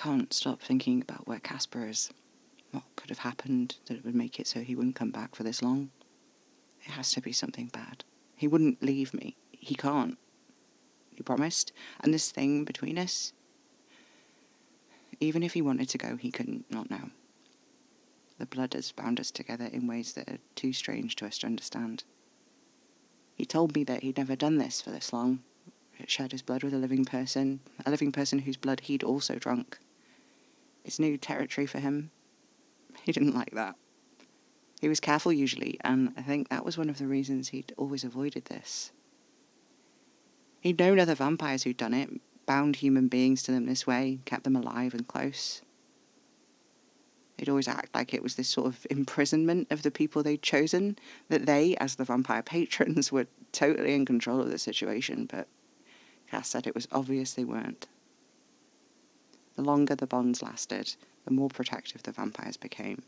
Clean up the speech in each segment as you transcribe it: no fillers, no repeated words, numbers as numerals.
can't stop thinking about where Casper is. What could have happened that it would make it so he wouldn't come back for this long? It has to be something bad. He wouldn't leave me. He can't. He promised. And this thing between us, even if he wanted to go, he couldn't, not now. The blood has bound us together in ways that are too strange to us to understand. He told me that he'd never done this for this long. Shared his blood with a living person whose blood he'd also drunk. It's new territory for him. He didn't like that. He was careful usually, and I think that was one of the reasons he'd always avoided this. He'd known other vampires who'd done it, bound human beings to them this way, kept them alive and close. They'd always act like it was this sort of imprisonment of the people they'd chosen, that they, as the vampire patrons, were totally in control of the situation, but Cass said it was obvious they weren't. The longer the bonds lasted, the more protective the vampires became,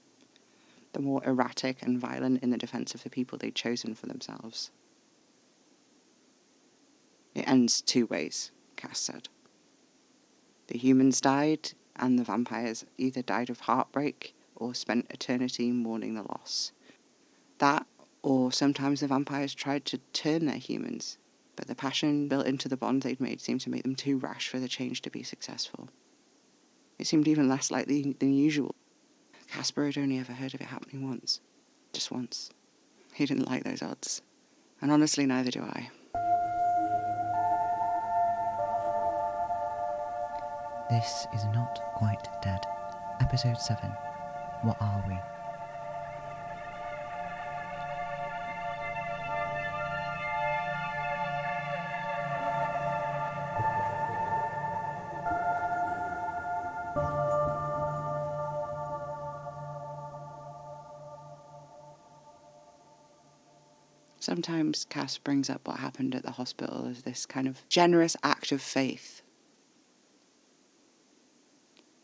the more erratic and violent in the defence of the people they'd chosen for themselves. It ends two ways, Cass said. The humans died, and the vampires either died of heartbreak or spent eternity mourning the loss. That, or sometimes the vampires tried to turn their humans, but the passion built into the bond they'd made seemed to make them too rash for the change to be successful. It seemed even less likely than usual. Casper had only ever heard of it happening once. Just once. He didn't like those odds. And honestly, neither do I. This is Not Quite Dead. Episode 7. What are we? Sometimes Cass brings up what happened at the hospital as this kind of generous act of faith.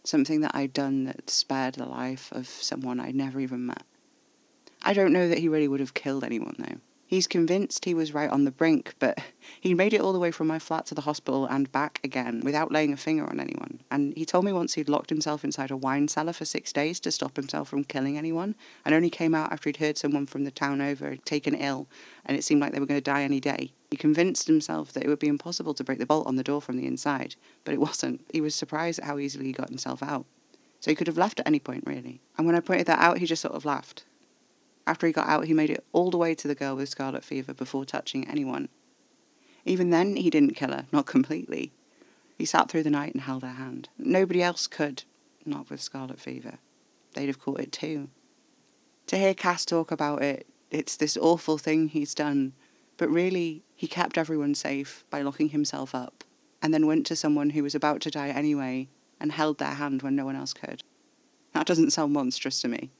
Something that I'd done that spared the life of someone I'd never even met. I don't know that he really would have killed anyone, though. He's convinced he was right on the brink, but he made it all the way from my flat to the hospital and back again without laying a finger on anyone. And he told me once he'd locked himself inside a wine cellar for 6 days to stop himself from killing anyone, and only came out after he'd heard someone from the town over had taken ill, and it seemed like they were going to die any day. He convinced himself that it would be impossible to break the bolt on the door from the inside, but it wasn't. He was surprised at how easily he got himself out. So he could have left at any point, really. And when I pointed that out, he just sort of laughed. After he got out, he made it all the way to the girl with scarlet fever before touching anyone. Even then, he didn't kill her, not completely. He sat through the night and held her hand. Nobody else could, not with scarlet fever. They'd have caught it too. To hear Cass talk about it, it's this awful thing he's done, but really, he kept everyone safe by locking himself up, and then went to someone who was about to die anyway and held their hand when no one else could. That doesn't sound monstrous to me.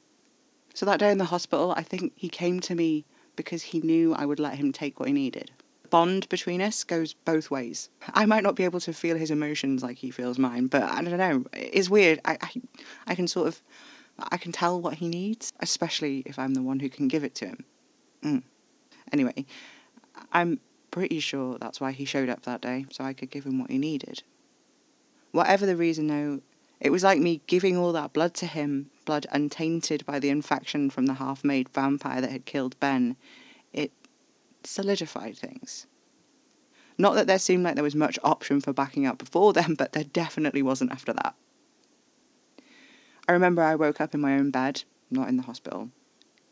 So that day in the hospital, I think he came to me because he knew I would let him take what he needed. The bond between us goes both ways. I might not be able to feel his emotions like he feels mine, but I don't know. It's weird. I can tell what he needs, especially if I'm the one who can give it to him. Anyway, I'm pretty sure that's why he showed up that day, so I could give him what he needed. Whatever the reason, though, it was like me giving all that blood to him, blood untainted by the infection from the half-made vampire that had killed Ben. It solidified things. Not that there seemed like there was much option for backing up before then, but there definitely wasn't after that. I remember I woke up in my own bed, not in the hospital.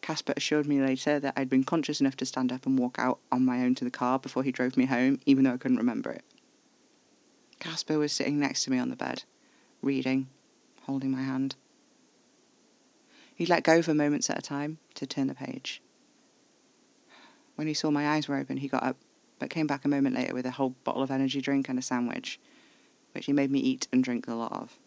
Casper assured me later that I'd been conscious enough to stand up and walk out on my own to the car before he drove me home, even though I couldn't remember it. Casper was sitting next to me on the bed, reading, holding my hand. He'd let go for moments at a time to turn the page. When he saw my eyes were open, he got up, but came back a moment later with a whole bottle of energy drink and a sandwich, which he made me eat and drink a lot of.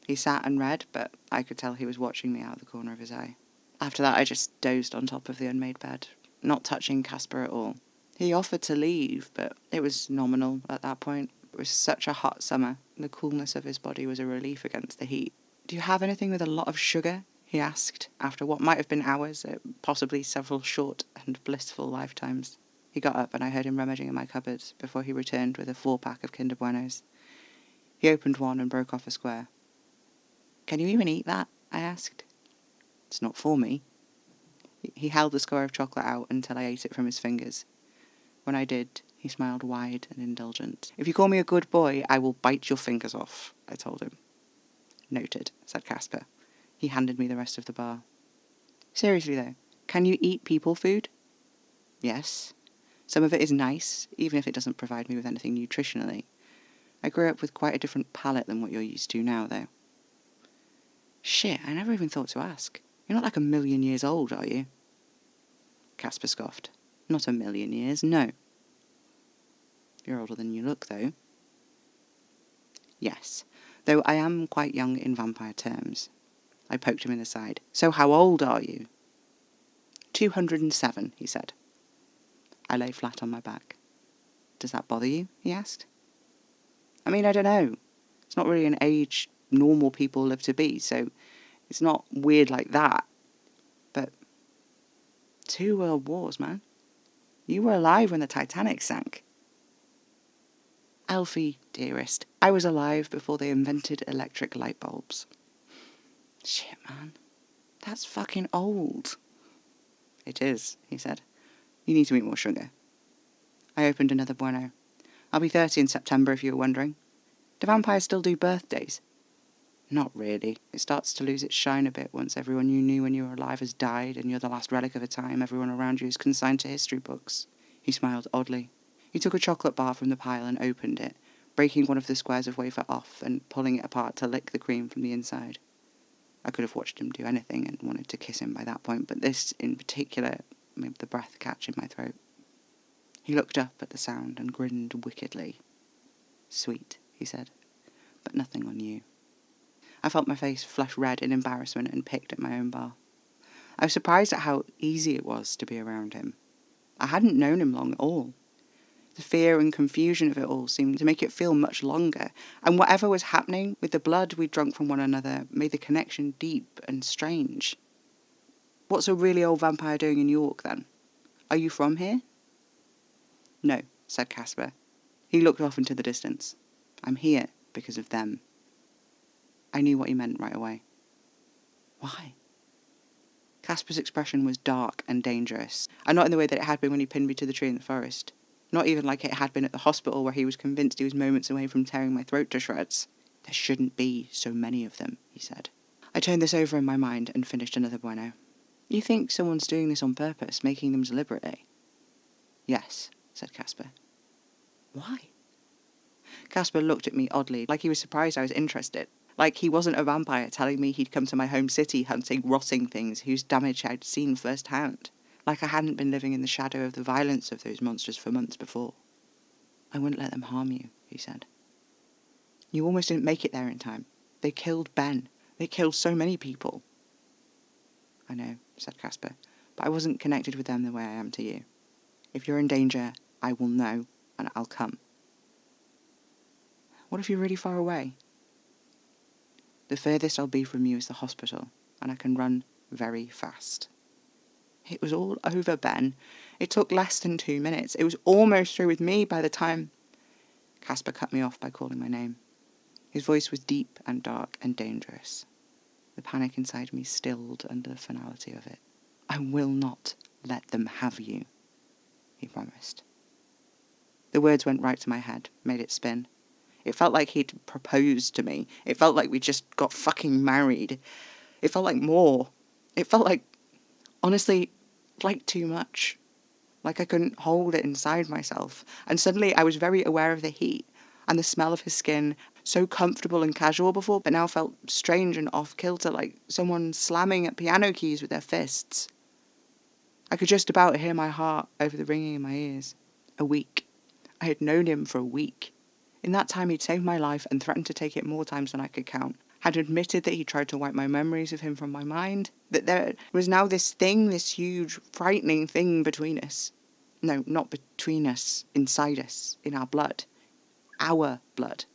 He sat and read, but I could tell he was watching me out of the corner of his eye. After that, I just dozed on top of the unmade bed, not touching Casper at all. He offered to leave, but it was nominal at that point. It was such a hot summer. The coolness of his body was a relief against the heat. "Do you have anything with a lot of sugar?" he asked, after what might have been hours, possibly several short and blissful lifetimes. He got up and I heard him rummaging in my cupboards before he returned with a 4-pack of Kinder Buenos. He opened one and broke off a square. Can you even eat that? I asked. It's not for me. He held the square of chocolate out until I ate it from his fingers. When I did, he smiled wide and indulgent. If you call me a good boy, I will bite your fingers off, I told him. Noted, said Casper. He handed me the rest of the bar. Seriously though, can you eat people food? Yes. Some of it is nice, even if it doesn't provide me with anything nutritionally. I grew up with quite a different palate than what you're used to now, though. Shit, I never even thought to ask. You're not like 1,000,000 years old, are you? Casper scoffed. Not 1,000,000 years, no. You're older than you look, though. Yes, though I am quite young in vampire terms. I poked him in the side. So how old are you? 207, he said. I lay flat on my back. Does that bother you? He asked. I mean, I don't know. It's not really an age normal people live to be, so it's not weird like that. But 2 world wars, man. You were alive when the Titanic sank. Alfie, dearest, I was alive before they invented electric light bulbs. Shit, man. That's fucking old. It is, he said. You need to eat more sugar. I opened another bueno. I'll be 30 in September, if you were wondering. Do vampires still do birthdays? Not really. It starts to lose its shine a bit once everyone you knew when you were alive has died and you're the last relic of a time everyone around you is consigned to history books. He smiled oddly. He took a chocolate bar from the pile and opened it, breaking one of the squares of wafer off and pulling it apart to lick the cream from the inside. I could have watched him do anything and wanted to kiss him by that point, but this, in particular, made the breath catch in my throat. He looked up at the sound and grinned wickedly. Sweet, he said, but nothing on you. I felt my face flush red in embarrassment and picked at my own bar. I was surprised at how easy it was to be around him. I hadn't known him long at all. The fear and confusion of it all seemed to make it feel much longer, and whatever was happening with the blood we'd drunk from one another made the connection deep and strange. What's a really old vampire doing in York, then? Are you from here? No, said Casper. He looked off into the distance. I'm here because of them. I knew what he meant right away. Why? Casper's expression was dark and dangerous, and not in the way that it had been when he pinned me to the tree in the forest. Not even like it had been at the hospital where he was convinced he was moments away from tearing my throat to shreds. There shouldn't be so many of them, he said. I turned this over in my mind and finished another bueno. You think someone's doing this on purpose, making them deliberately? Yes, said Casper. Why? Casper looked at me oddly, like he was surprised I was interested. Like he wasn't a vampire telling me he'd come to my home city hunting rotting things whose damage I'd seen firsthand. Like I hadn't been living in the shadow of the violence of those monsters for months before. I wouldn't let them harm you, he said. You almost didn't make it there in time. They killed Ben. They killed so many people. I know, said Casper, but I wasn't connected with them the way I am to you. If you're in danger, I will know, and I'll come. What if you're really far away? The furthest I'll be from you is the hospital, and I can run very fast. It was all over, Ben. It took less than 2 minutes. It was almost through with me by the time... Casper cut me off by calling my name. His voice was deep and dark and dangerous. The panic inside me stilled under the finality of it. I will not let them have you, he promised. The words went right to my head, made it spin. It felt like he'd proposed to me. It felt like we just got fucking married. It felt like more. It felt like, honestly, like too much. Like I couldn't hold it inside myself. And suddenly I was very aware of the heat and the smell of his skin, so comfortable and casual before, but now felt strange and off-kilter, like someone slamming at piano keys with their fists. I could just about hear my heart over the ringing in my ears. A week. I had known him for a week. In that time he'd saved my life and threatened to take it more times than I could count. Had admitted that he tried to wipe my memories of him from my mind. That there was now this thing, this huge, frightening thing between us. No, not between us, inside us, in our blood. Our blood.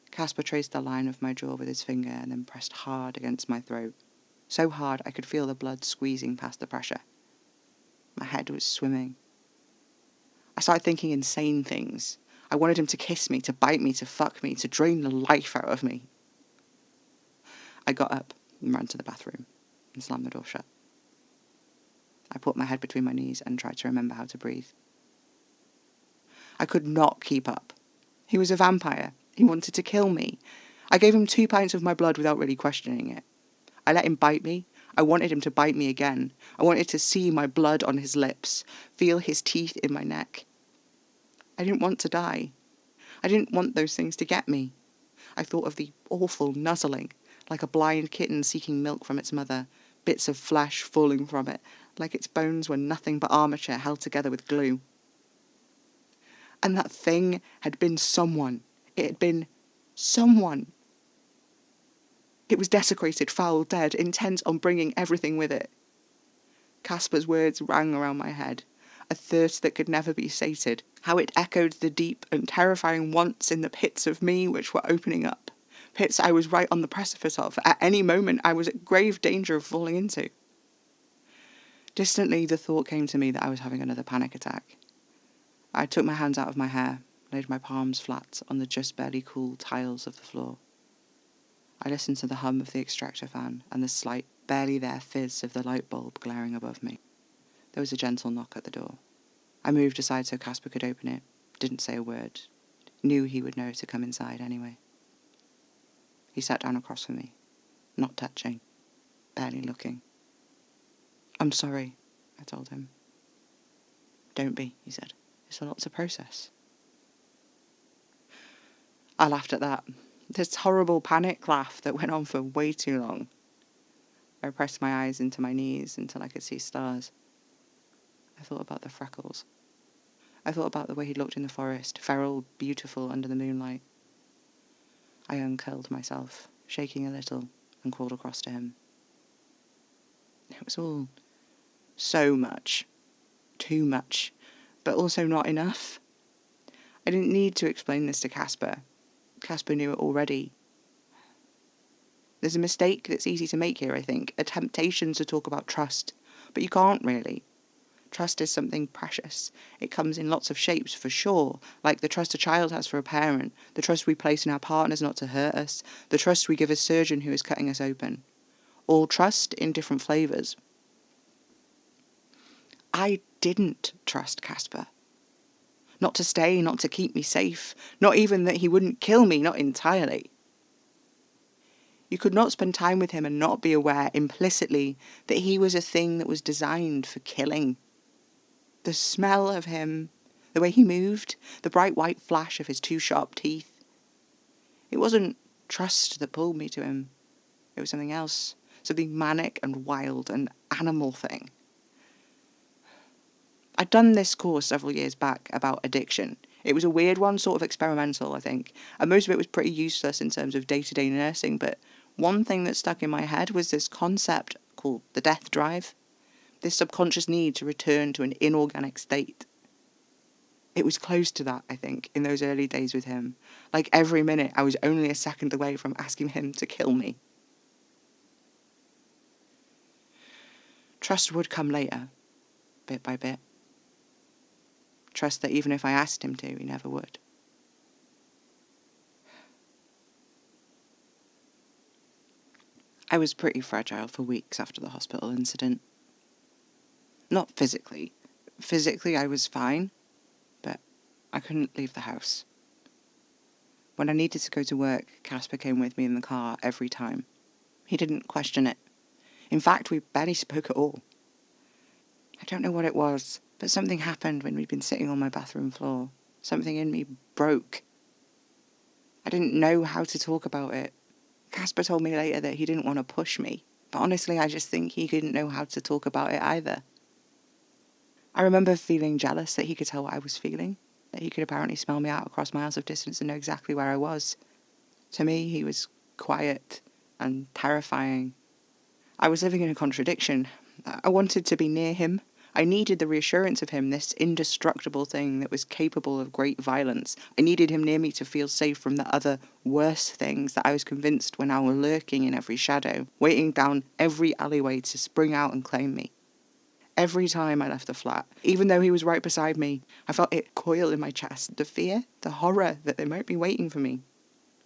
Casper traced the line of my jaw with his finger and then pressed hard against my throat. So hard I could feel the blood squeezing past the pressure. My head was swimming. I started thinking insane things. I wanted him to kiss me, to bite me, to fuck me, to drain the life out of me. I got up and ran to the bathroom and slammed the door shut. I put my head between my knees and tried to remember how to breathe. I could not keep up. He was a vampire. He wanted to kill me. I gave him 2 pints of my blood without really questioning it. I let him bite me. I wanted him to bite me again. I wanted to see my blood on his lips, feel his teeth in my neck. I didn't want to die. I didn't want those things to get me. I thought of the awful nuzzling, like a blind kitten seeking milk from its mother, bits of flesh falling from it, like its bones were nothing but armature held together with glue. And that thing had been someone. It had been someone. It was desecrated, foul, dead, intent on bringing everything with it. Casper's words rang around my head, a thirst that could never be sated, how it echoed the deep and terrifying wants in the pits of me which were opening up, pits I was right on the precipice of. At any moment I was at grave danger of falling into. Distantly the thought came to me that I was having another panic attack. I took my hands out of my hair, laid my palms flat on the just barely cool tiles of the floor. I listened to the hum of the extractor fan and the slight, barely there fizz of the light bulb glaring above me. There was a gentle knock at the door. I moved aside so Casper could open it, didn't say a word, knew he would know to come inside anyway. He sat down across from me, not touching, barely looking. "I'm sorry," I told him. "Don't be," he said. "It's a lot to process." I laughed at that. This horrible panic laugh that went on for way too long. I pressed my eyes into my knees until I could see stars. I thought about the freckles. I thought about the way he looked in the forest, feral, beautiful under the moonlight. I uncurled myself, shaking a little, and crawled across to him. It was all so much. Too much. But also not enough. I didn't need to explain this to Casper. Casper knew it already. There's a mistake that's easy to make here, I think. A temptation to talk about trust. But you can't really. Trust is something precious. It comes in lots of shapes, for sure, like the trust a child has for a parent, the trust we place in our partners not to hurt us, the trust we give a surgeon who is cutting us open. All trust in different flavours. I didn't trust Casper. Not to stay, not to keep me safe, not even that he wouldn't kill me, not entirely. You could not spend time with him and not be aware, implicitly, that he was a thing that was designed for killing. The smell of him, the way he moved, the bright white flash of his 2 sharp teeth. It wasn't trust that pulled me to him. It was something else, something manic and wild, an animal thing. I'd done this course several years back about addiction. It was a weird one, sort of experimental, I think, and most of it was pretty useless in terms of day-to-day nursing, but one thing that stuck in my head was this concept called the death drive. This subconscious need to return to an inorganic state. It was close to that, I think, in those early days with him. Like every minute, I was only a second away from asking him to kill me. Trust would come later, bit by bit. Trust that even if I asked him to, he never would. I was pretty fragile for weeks after the hospital incident. Not physically. Physically, I was fine, but I couldn't leave the house. When I needed to go to work, Casper came with me in the car every time. He didn't question it. In fact, we barely spoke at all. I don't know what it was, but something happened when we'd been sitting on my bathroom floor. Something in me broke. I didn't know how to talk about it. Casper told me later that he didn't want to push me, but honestly, I just think he didn't know how to talk about it either. I remember feeling jealous that he could tell what I was feeling, that he could apparently smell me out across miles of distance and know exactly where I was. To me, he was quiet and terrifying. I was living in a contradiction. I wanted to be near him. I needed the reassurance of him, this indestructible thing that was capable of great violence. I needed him near me to feel safe from the other worse things that I was convinced were now lurking in every shadow, waiting down every alleyway to spring out and claim me. Every time I left the flat, even though he was right beside me, I felt it coil in my chest, the fear, the horror that they might be waiting for me.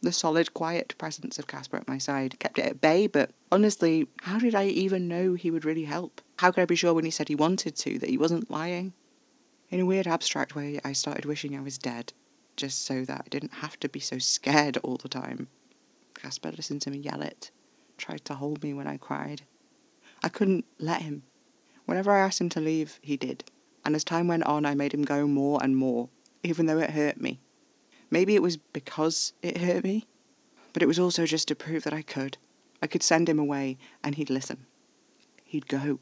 The solid, quiet presence of Casper at my side kept it at bay, but honestly, how did I even know he would really help? How could I be sure when he said he wanted to that he wasn't lying? In a weird abstract way, I started wishing I was dead, just so that I didn't have to be so scared all the time. Casper listened to me yell it, tried to hold me when I cried. I couldn't let him. Whenever I asked him to leave, he did, and as time went on, I made him go more and more, even though it hurt me. Maybe it was because it hurt me, but it was also just to prove that I could. I could send him away, and he'd listen. He'd go.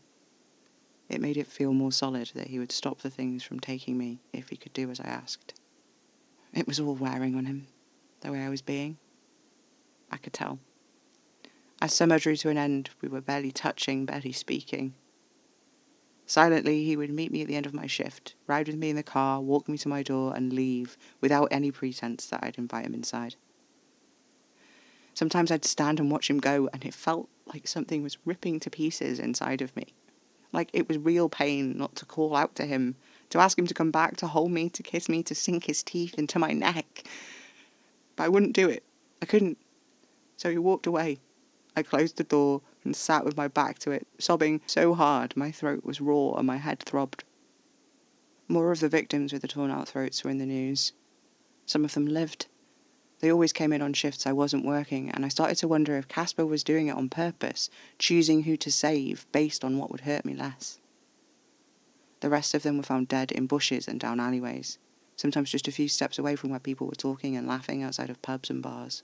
It made it feel more solid that he would stop the things from taking me if he could do as I asked. It was all wearing on him, the way I was being. I could tell. As summer drew to an end, we were barely touching, barely speaking. Silently, he would meet me at the end of my shift, ride with me in the car, walk me to my door, and leave, without any pretense that I'd invite him inside. Sometimes I'd stand and watch him go, and it felt like something was ripping to pieces inside of me. Like it was real pain not to call out to him, to ask him to come back, to hold me, to kiss me, to sink his teeth into my neck. But I wouldn't do it. I couldn't. So he walked away. I closed the door and sat with my back to it, sobbing so hard my throat was raw and my head throbbed. More of the victims with the torn-out throats were in the news. Some of them lived. They always came in on shifts I wasn't working, and I started to wonder if Casper was doing it on purpose, choosing who to save based on what would hurt me less. The rest of them were found dead in bushes and down alleyways, sometimes just a few steps away from where people were talking and laughing outside of pubs and bars.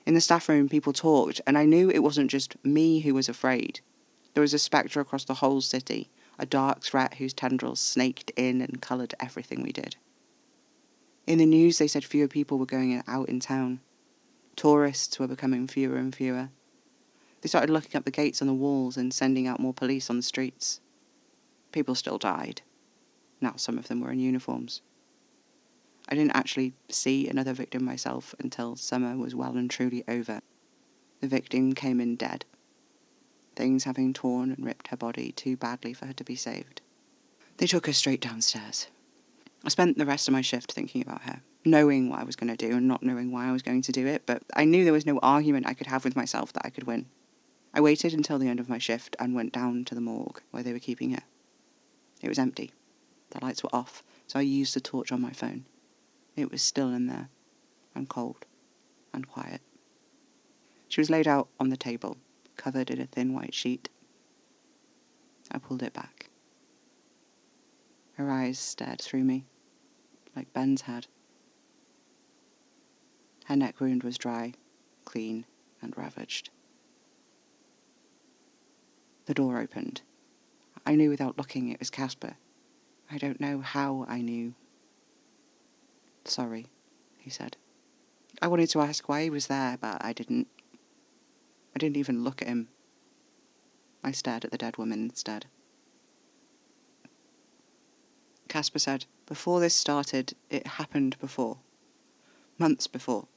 In the staff room, people talked, and I knew it wasn't just me who was afraid. There was a spectre across the whole city, a dark threat whose tendrils snaked in and coloured everything we did. In the news, they said fewer people were going out in town. Tourists were becoming fewer and fewer. They started looking up the gates on the walls and sending out more police on the streets. People still died. Now some of them were in uniforms. I didn't actually see another victim myself until summer was well and truly over. The victim came in dead, things having torn and ripped her body too badly for her to be saved. They took her straight downstairs. I spent the rest of my shift thinking about her, knowing what I was going to do and not knowing why I was going to do it, but I knew there was no argument I could have with myself that I could win. I waited until the end of my shift and went down to the morgue where they were keeping her. It was empty. The lights were off, so I used the torch on my phone. It was still in there, and cold, and quiet. She was laid out on the table, covered in a thin white sheet. I pulled it back. Her eyes stared through me, like Ben's had. Her neck wound was dry, clean, and ravaged. The door opened. I knew without looking it was Casper. I don't know how I knew. "Sorry," he said. I wanted to ask why he was there, but I didn't. I didn't even look at him. I stared at the dead woman instead. Casper said, "Before this started, it happened before. Months before.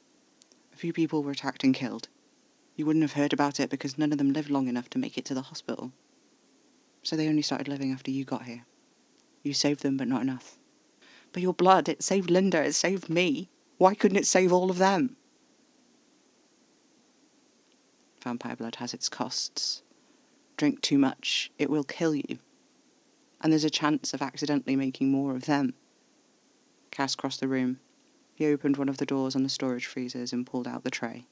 A few people were attacked and killed. You wouldn't have heard about it because none of them lived long enough to make it to the hospital. So they only started living after you got here. You saved them, but not enough. But your blood, it saved Linda, it saved me. Why couldn't it save all of them?" Vampire blood has its costs. Drink too much, it will kill you. And there's a chance of accidentally making more of them. Cass crossed the room. He opened one of the doors on the storage freezers and pulled out the tray.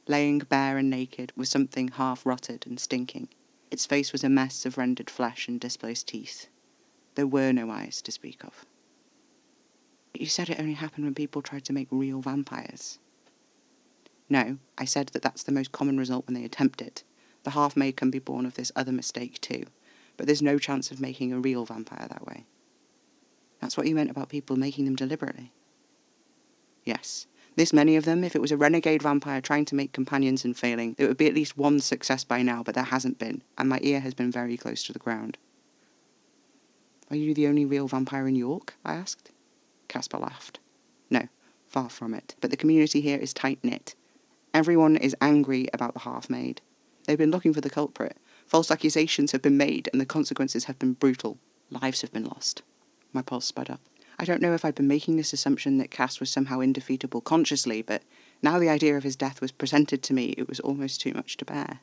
Laying bare and naked was something half-rotted and stinking. Its face was a mess of rendered flesh and displaced teeth. There were no eyes to speak of. "You said it only happened when people tried to make real vampires." "No, I said that that's the most common result when they attempt it. The half-made can be born of this other mistake too, but there's no chance of making a real vampire that way." "That's what you meant about people making them deliberately?" "Yes. This many of them, if it was a renegade vampire trying to make companions and failing, there would be at least one success by now, but there hasn't been, and my ear has been very close to the ground." "Are you the only real vampire in York?" I asked. Casper laughed. "No, far from it, but the community here is tight-knit. Everyone is angry about the half-made. They've been looking for the culprit. False accusations have been made, and the consequences have been brutal. Lives have been lost." My pulse sped up. I don't know if I'd been making this assumption that Cass was somehow indefeatable consciously, but Now the idea of his death was presented to me, it was almost too much to bear.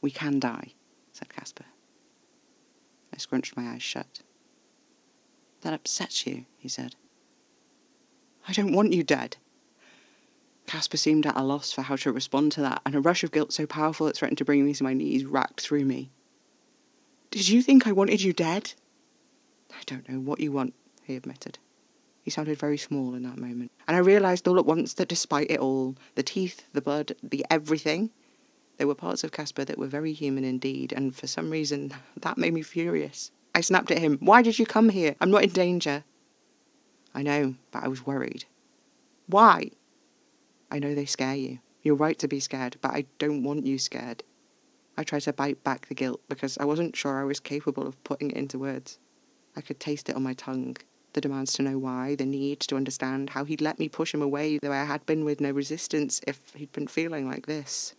"We can die," said Casper. I scrunched my eyes shut. "That upsets you," he said. "I don't want you dead." Casper seemed at a loss for how to respond to that, and a rush of guilt so powerful it threatened to bring me to my knees racked through me. "Did you think I wanted you dead?" "I don't know what you want," he admitted. He sounded very small in that moment, and I realised all at once that despite it all, the teeth, the blood, the everything, there were parts of Casper that were very human indeed, and for some reason, that made me furious. I snapped at him. "Why did you come here? I'm not in danger." "I know, but I was worried." "Why?" "I know they scare you. You're right to be scared, but I don't want you scared." I tried to bite back the guilt because I wasn't sure I was capable of putting it into words. I could taste it on my tongue. The demands to know why, the need to understand how he'd let me push him away the way I had been with no resistance if he'd been feeling like this.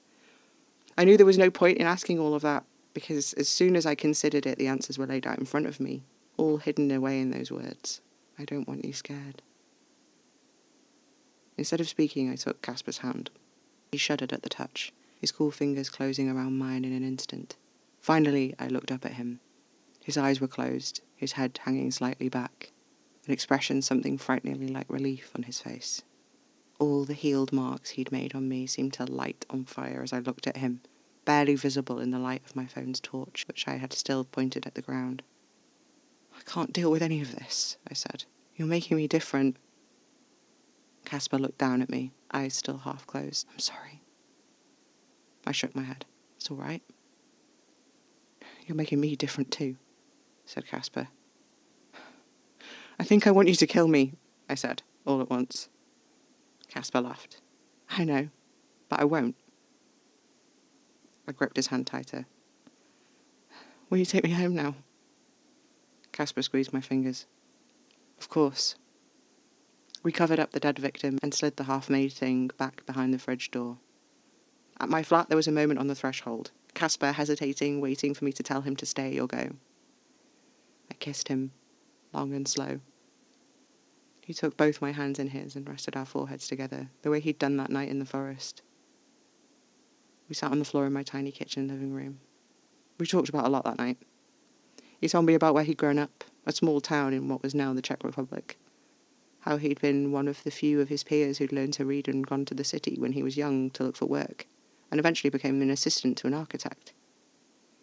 I knew there was no point in asking all of that, because as soon as I considered it, the answers were laid out in front of me, all hidden away in those words. "I don't want you scared." Instead of speaking, I took Casper's hand. He shuddered at the touch, his cool fingers closing around mine in an instant. Finally, I looked up at him. His eyes were closed, his head hanging slightly back, an expression something frighteningly like relief on his face. All the healed marks he'd made on me seemed to light on fire as I looked at him, barely visible in the light of my phone's torch, which I had still pointed at the ground. "I can't deal with any of this," I said. "You're making me different." Casper looked down at me, eyes still half closed. "I'm sorry." I shook my head. "It's all right." "You're making me different too," said Casper. "I think I want you to kill me," I said, all at once. Casper laughed. "I know, but I won't." I gripped his hand tighter. "Will you take me home now?" Casper squeezed my fingers. "Of course." We covered up the dead victim and slid the half-made thing back behind the fridge door. At my flat there was a moment on the threshold, Casper hesitating, waiting for me to tell him to stay or go. I kissed him, long and slow. He took both my hands in his and rested our foreheads together, the way he'd done that night in the forest. We sat on the floor in my tiny kitchen living room. We talked about a lot that night. He told me about where he'd grown up, a small town in what was now the Czech Republic. How he'd been one of the few of his peers who'd learned to read and gone to the city when he was young to look for work, and eventually became an assistant to an architect.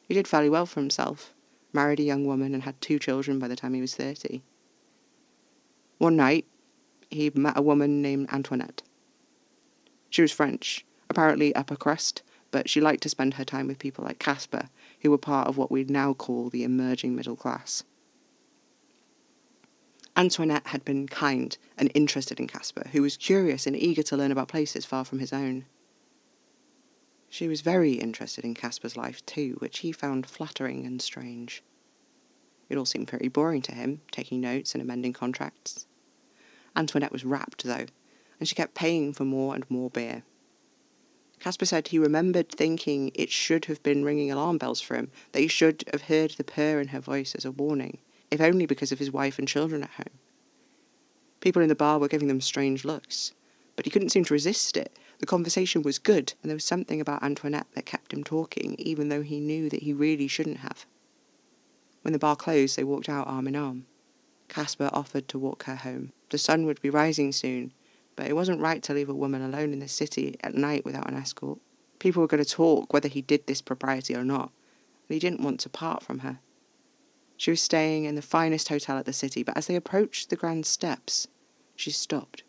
He did fairly well for himself, married a young woman and had 2 children by the time he was 30. One night, he met a woman named Antoinette. She was French, apparently upper crust, but she liked to spend her time with people like Casper, who were part of what we'd now call the emerging middle class. Antoinette had been kind and interested in Casper, who was curious and eager to learn about places far from his own. She was very interested in Casper's life too, which he found flattering and strange. It all seemed very boring to him, taking notes and amending contracts. Antoinette was rapt, though, and she kept paying for more and more beer. Casper said he remembered thinking it should have been ringing alarm bells for him, that he should have heard the purr in her voice as a warning, if only because of his wife and children at home. People in the bar were giving them strange looks, but he couldn't seem to resist it. The conversation was good, and there was something about Antoinette that kept him talking, even though he knew that he really shouldn't have. When the bar closed, they walked out arm in arm. Casper offered to walk her home. The sun would be rising soon, but it wasn't right to leave a woman alone in the city at night without an escort. People were going to talk whether he did this propriety or not, and he didn't want to part from her. She was staying in the finest hotel at the city, but as they approached the grand steps, she stopped.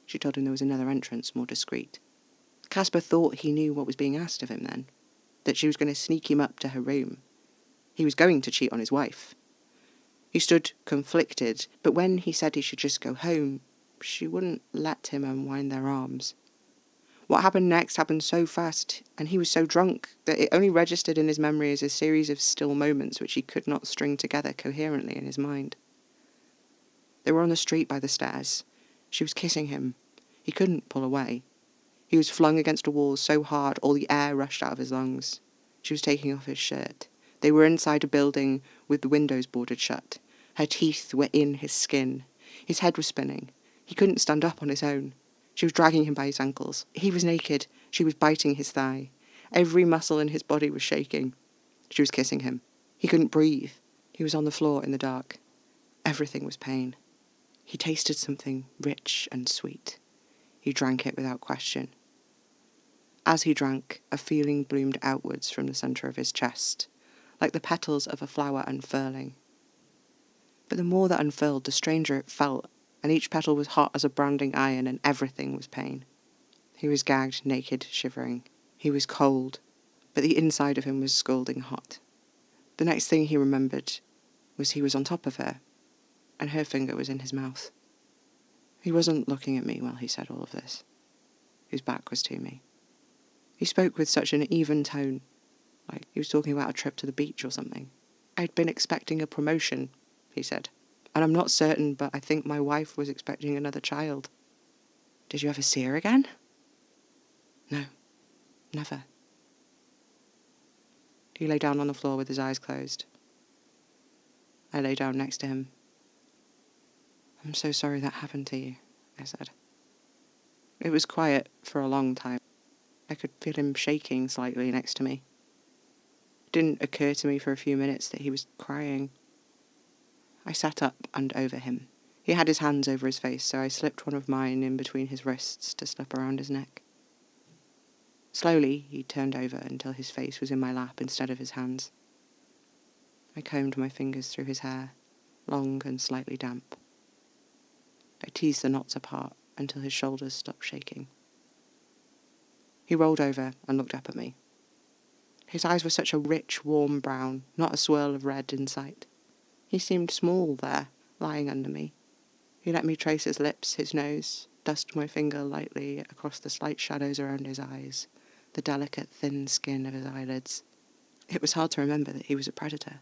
She told him there was another entrance, more discreet. Casper thought he knew what was being asked of him then, that she was going to sneak him up to her room. He was going to cheat on his wife. He stood conflicted, but when he said he should just go home, she wouldn't let him unwind their arms. What happened next happened so fast, and he was so drunk, that it only registered in his memory as a series of still moments which he could not string together coherently in his mind. They were on the street by the stairs. She was kissing him. He couldn't pull away. He was flung against a wall so hard all the air rushed out of his lungs. She was taking off his shirt. They were inside a building with the windows boarded shut. Her teeth were in his skin. His head was spinning. He couldn't stand up on his own. She was dragging him by his ankles. He was naked. She was biting his thigh. Every muscle in his body was shaking. She was kissing him. He couldn't breathe. He was on the floor in the dark. Everything was pain. He tasted something rich and sweet. He drank it without question. As he drank, a feeling bloomed outwards from the centre of his chest, like the petals of a flower unfurling. But the more that unfurled, the stranger it felt, and each petal was hot as a branding iron, and everything was pain. He was gagged, naked, shivering. He was cold, but the inside of him was scalding hot. The next thing he remembered was he was on top of her, and her finger was in his mouth. He wasn't looking at me while he said all of this. His back was to me. He spoke with such an even tone, like he was talking about a trip to the beach or something. I'd been expecting a promotion, he said, and I'm not certain, but I think my wife was expecting another child. Did you ever see her again? No, never. He lay down on the floor with his eyes closed. I lay down next to him. I'm so sorry that happened to you, I said. It was quiet for a long time. I could feel him shaking slightly next to me. It didn't occur to me for a few minutes that he was crying. I sat up and over him. He had his hands over his face, so I slipped one of mine in between his wrists to slip around his neck. Slowly, he turned over until his face was in my lap instead of his hands. I combed my fingers through his hair, long and slightly damp. I teased the knots apart until his shoulders stopped shaking. He rolled over and looked up at me. His eyes were such a rich, warm brown, not a swirl of red in sight. He seemed small there, lying under me. He let me trace his lips, his nose, dust my finger lightly across the slight shadows around his eyes, the delicate, thin skin of his eyelids. It was hard to remember that he was a predator.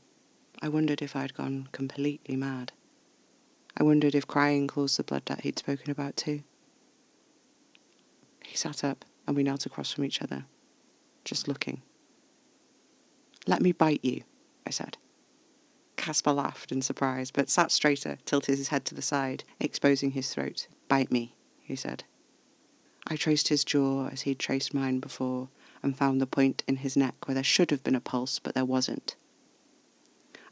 I wondered if I'd gone completely mad. I wondered if crying caused the blood debt he'd spoken about too. He sat up and we knelt across from each other, just looking. Let me bite you, I said. Casper laughed in surprise, but sat straighter, tilted his head to the side, exposing his throat. Bite me, he said. I traced his jaw as he'd traced mine before, and found the point in his neck where there should have been a pulse, but there wasn't.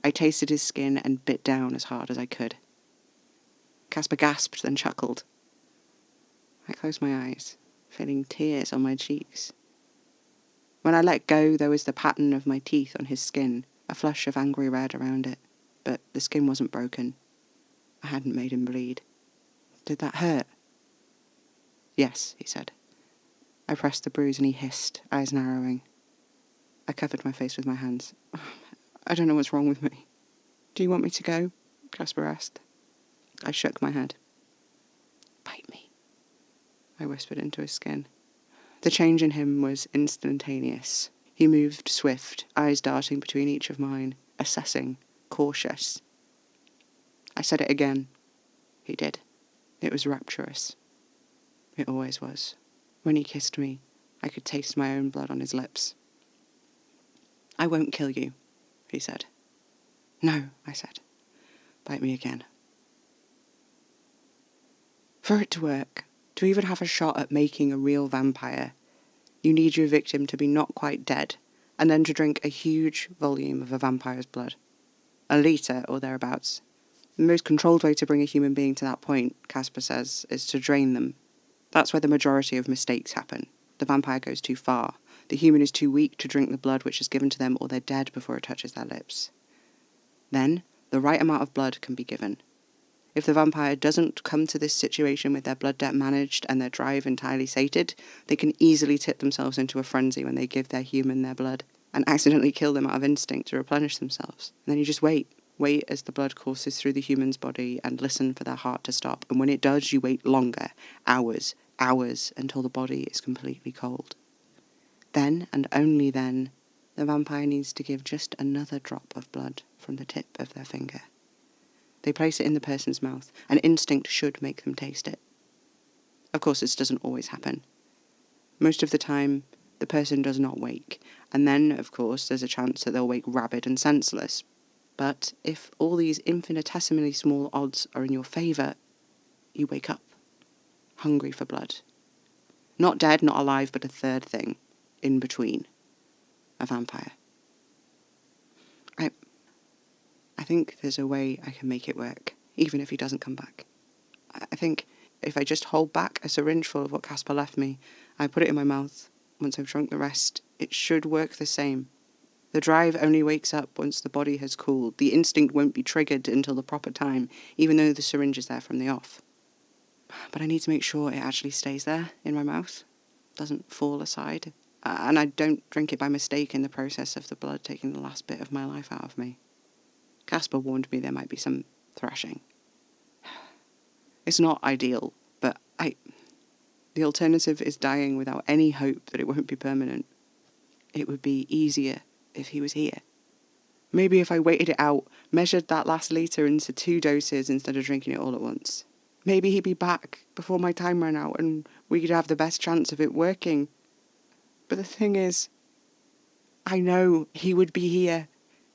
I tasted his skin and bit down as hard as I could. Casper gasped, then chuckled. I closed my eyes, feeling tears on my cheeks. When I let go, there was the pattern of my teeth on his skin, a flush of angry red around it, but the skin wasn't broken. I hadn't made him bleed. Did that hurt? Yes, he said. I pressed the bruise and he hissed, eyes narrowing. I covered my face with my hands. I don't know what's wrong with me. Do you want me to go? Casper asked. I shook my head. Bite me, I whispered into his skin. The change in him was instantaneous. He moved swift, eyes darting between each of mine, assessing, cautious. I said it again. He did. It was rapturous. It always was. When he kissed me, I could taste my own blood on his lips. I won't kill you, he said. No, I said. Bite me again. For it to work, to even have a shot at making a real vampire, you need your victim to be not quite dead, and then to drink a huge volume of a vampire's blood. A litre or thereabouts. The most controlled way to bring a human being to that point, Casper says, is to drain them. That's where the majority of mistakes happen. The vampire goes too far. The human is too weak to drink the blood which is given to them, or they're dead before it touches their lips. Then, the right amount of blood can be given. If the vampire doesn't come to this situation with their blood debt managed and their drive entirely sated, they can easily tip themselves into a frenzy when they give their human their blood, and accidentally kill them out of instinct to replenish themselves. And then you just wait. Wait as the blood courses through the human's body and listen for their heart to stop. And when it does, you wait longer, hours, until the body is completely cold. Then, and only then, the vampire needs to give just another drop of blood from the tip of their finger. They place it in the person's mouth, and instinct should make them taste it. Of course, this doesn't always happen. Most of the time, the person does not wake, and then, of course, there's a chance that they'll wake rabid and senseless. But if all these infinitesimally small odds are in your favour, you wake up, hungry for blood. Not dead, not alive, but a third thing in between. A vampire. I think there's a way I can make it work, even if he doesn't come back. I think if I just hold back a syringe full of what Casper left me, I put it in my mouth, once I've drunk the rest, it should work the same. The drive only wakes up once the body has cooled. The instinct won't be triggered until the proper time, even though the syringe is there from the off. But I need to make sure it actually stays there in my mouth, doesn't fall aside, and I don't drink it by mistake in the process of the blood taking the last bit of my life out of me. Casper warned me there might be some thrashing. It's not ideal, but the alternative is dying without any hope that it won't be permanent. It would be easier if he was here. Maybe if I waited it out, measured that last litre into 2 doses instead of drinking it all at once. Maybe he'd be back before my time ran out and we could have the best chance of it working. But the thing is, I know he would be here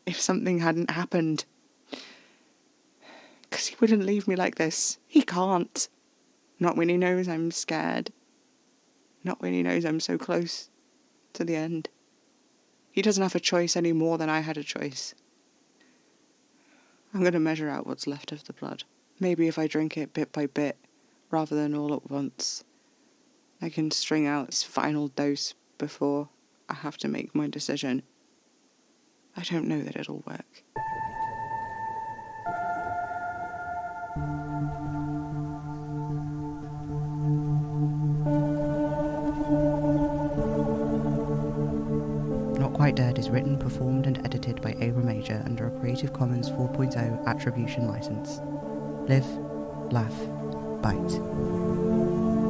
if something hadn't happened. Because he wouldn't leave me like this. He can't. Not when he knows I'm scared. Not when he knows I'm so close to the end. He doesn't have a choice any more than I had a choice. I'm going to measure out what's left of the blood. Maybe if I drink it bit by bit, rather than all at once, I can string out this final dose before I have to make my decision. I don't know that it'll work. Not Quite Dead is written, performed and edited by Abram Major under a Creative Commons 4.0 Attribution license. Live, laugh, bite.